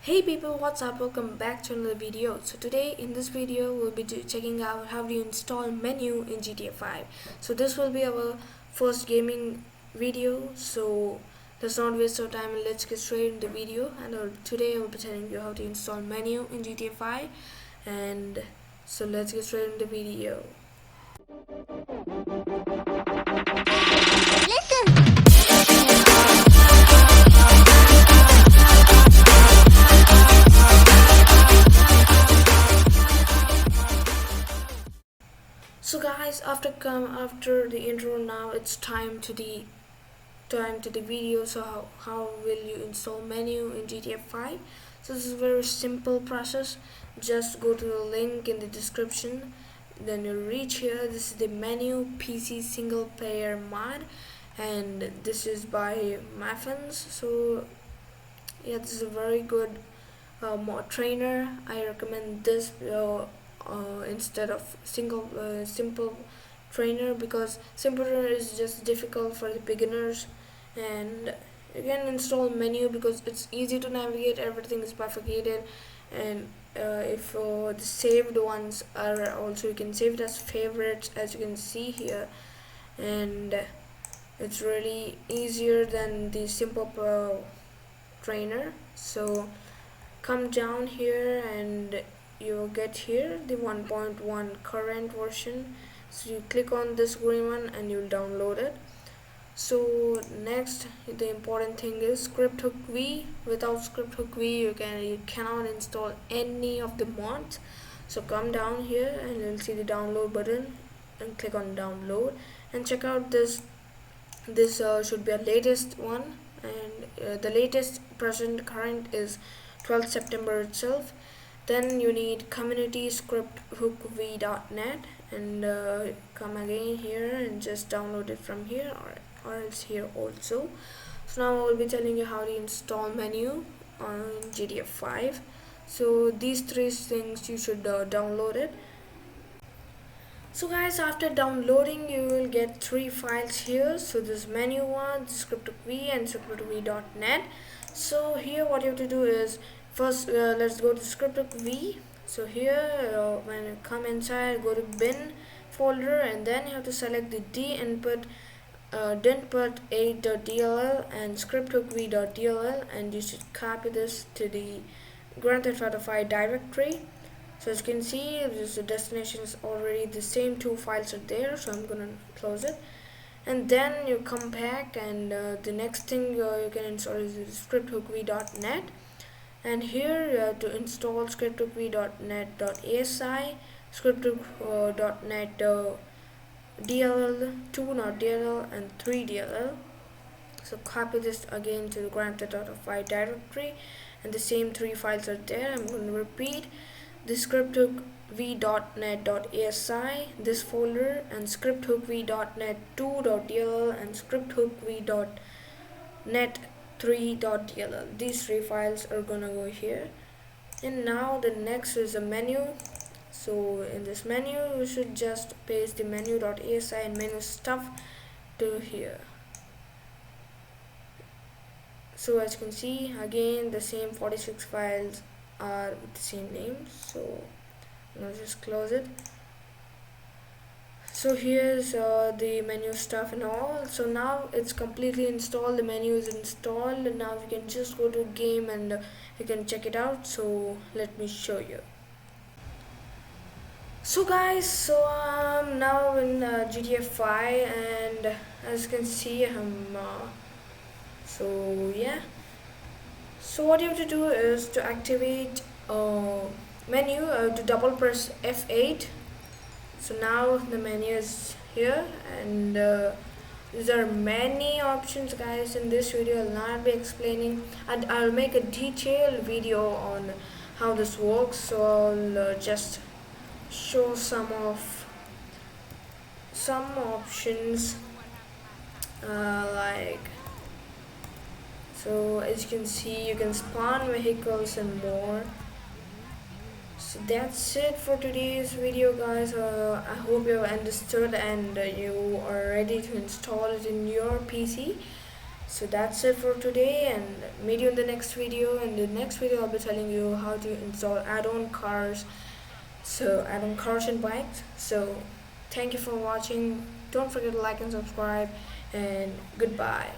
Hey people, what's up? Welcome back to another video. So today in this video we'll be checking out how do you install menyoo in GTA 5. So this will be our first gaming video, so let's not waste our time and let's get straight into the video. And today I will be telling you how to install menyoo in GTA 5, and so let's get straight into the video. So guys, after the intro, now it's time to the video. So how will you install menyoo in GTA 5? So this is a very simple process. Just go to the link in the description, then you reach here. This is the menyoo PC single player mod, and this is by Muffins. So yeah, this is a very good mod trainer. I recommend this instead of simple trainer, because simple trainer is just difficult for the beginners, and you can install menyoo because it's easy to navigate, everything is bifurcated, and if the saved ones are also, you can save it as favorites, as you can see here, and it's really easier than the simple trainer. So come down here and you'll get here the 1.1 current version. So you click on this green one and you'll download it. So next, the important thing is script hook V. Without script hook V you cannot install any of the mods. So come down here and you'll see the download button and click on download and check out this should be a latest one, and the latest present current is 12th September itself. Then you need community script hook v.net, and come again here and just download it from here, or else here also. So now I will be telling you how to install menyoo on GTA 5. So these three things you should download it. So guys, after downloading you will get three files here. So this menyoo one, script.v and script.v.net. So here what you have to do is first let's go to script.v. So here when you come inside, go to bin folder, and then you have to select the dinput 8.dll and script.v.dll, and you should copy this to the Grand Theft Auto 5 directory. So as you can see, the destination is already the same, two files are there, so I'm gonna close it. And then you come back, and the next thing you can install is script.hookv.net, and here to install script.hookv.net.asi, script.net DLL 2, not DLL, and 3 DLL. So copy this again to the Grand Theft Auto 5 directory, and the same three files are there. I'm going to repeat the script.hookv.net.asi, this folder, and script.hookv.net2.dll and script.hookv.net3.dll. These three files are gonna go here. And now the next is a menyoo. So in this menyoo you should just paste the menyoo.asi and menyoo stuff to here. So as you can see, again the same 46 files are with the same name. So I'll just close it. So here's the menyoo stuff and all. So now it's completely installed, the menyoo is installed, and now you can just go to game and you can check it out. So let me show you. So guys, so I'm now in GTA 5, and as you can see so yeah. So what you have to do is to activate menyoo, to double press F8. So now the menu is here, and there are many options guys. In this video I'll not be explaining, and I'll make a detailed video on how this works. So I'll just show some options, like, so as you can see, you can spawn vehicles and more. So that's it for today's video guys. I hope you have understood and you are ready to install it in your PC. So that's it for today, and meet you in the next video. In the next video I'll be telling you how to install add-on cars, so add-on cars and bikes. So thank you for watching. Don't forget to like and subscribe, and goodbye.